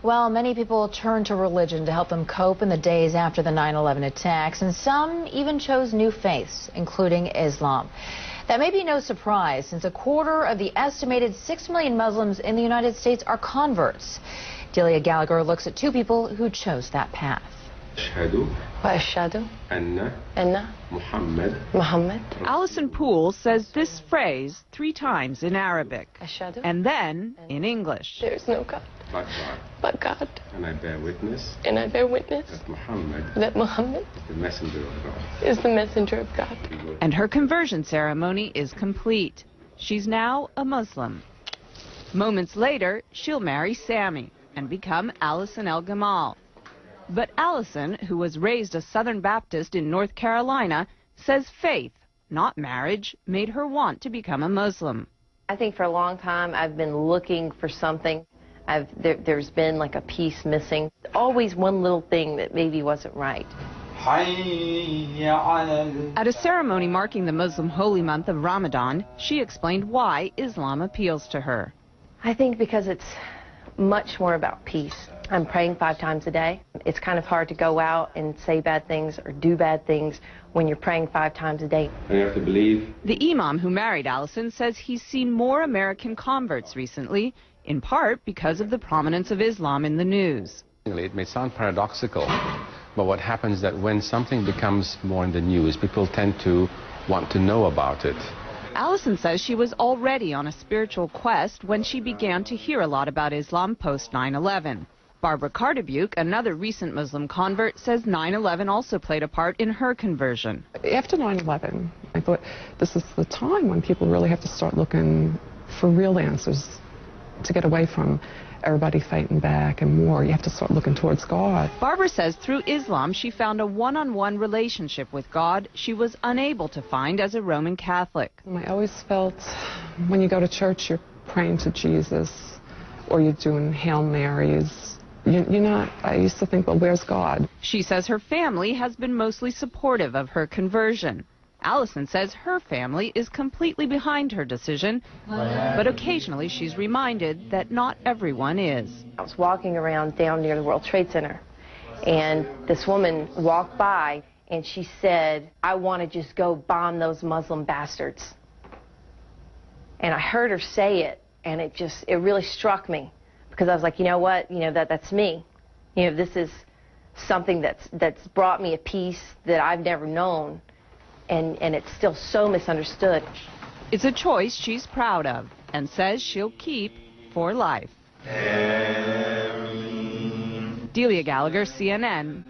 Well, many people turned to religion to help them cope in the days after the 9/11 attacks, and some even chose new faiths, including Islam. That may be no surprise, since a quarter of the estimated 6 million Muslims in the United States are converts. Delia Gallagher looks at two people who chose that path. وأشهد أن محمد. Allison Poole says this phrase 3 times in Arabic أشهد and then in English. there is no God but God. And I bear witness That Muhammad the messenger of God. is the messenger of God. And her conversion ceremony is complete. She's now a Muslim. Moments later, she'll marry Sammy and become Allison El Gamal. But Allison, who was raised a Southern Baptist in North Carolina, says faith, not marriage, made her want to become a Muslim. I think for a long time I've been looking for something. There's been like a piece missing. Always one little thing that maybe wasn't right. At a ceremony marking the Muslim holy month of Ramadan, she explained why Islam appeals to her. I think because it's much more about peace. I'm praying 5 times a day. It's kind of hard to go out and say bad things or do bad things when you're praying 5 times a day. And you have to believe. The imam who married Allison says he's seen more American converts recently, in part because of the prominence of Islam in the news. It may sound paradoxical, but what happens is that when something becomes more in the news, people tend to want to know about it. Allison says she was already on a spiritual quest when she began to hear a lot about Islam post 9/11. Barbara Cardebuke, another recent Muslim convert, says 9/11 also played a part in her conversion. After 9/11, I thought this is the time when people really have to start looking for real answers to get away from everybody fighting back and war. You have to start looking towards God. Barbara says through Islam she found a one-on-one relationship with God she was unable to find as a Roman Catholic. I always felt when you go to church you're praying to Jesus or you're doing Hail Marys. You're not, I used to think, well, where's God? She says her family has been mostly supportive of her conversion. Allison says her family is completely behind her decision, but occasionally she's reminded that not everyone is. I was walking around down near the World Trade Center, and this woman walked by, and she said, I want to just go bomb those Muslim bastards. And I heard her say it, and it really struck me, because I was like, you know what, that's me. This is something that's brought me a peace that I've never known. And it's still so misunderstood. It's a choice she's proud of and says she'll keep for life. Delia Gallagher, CNN.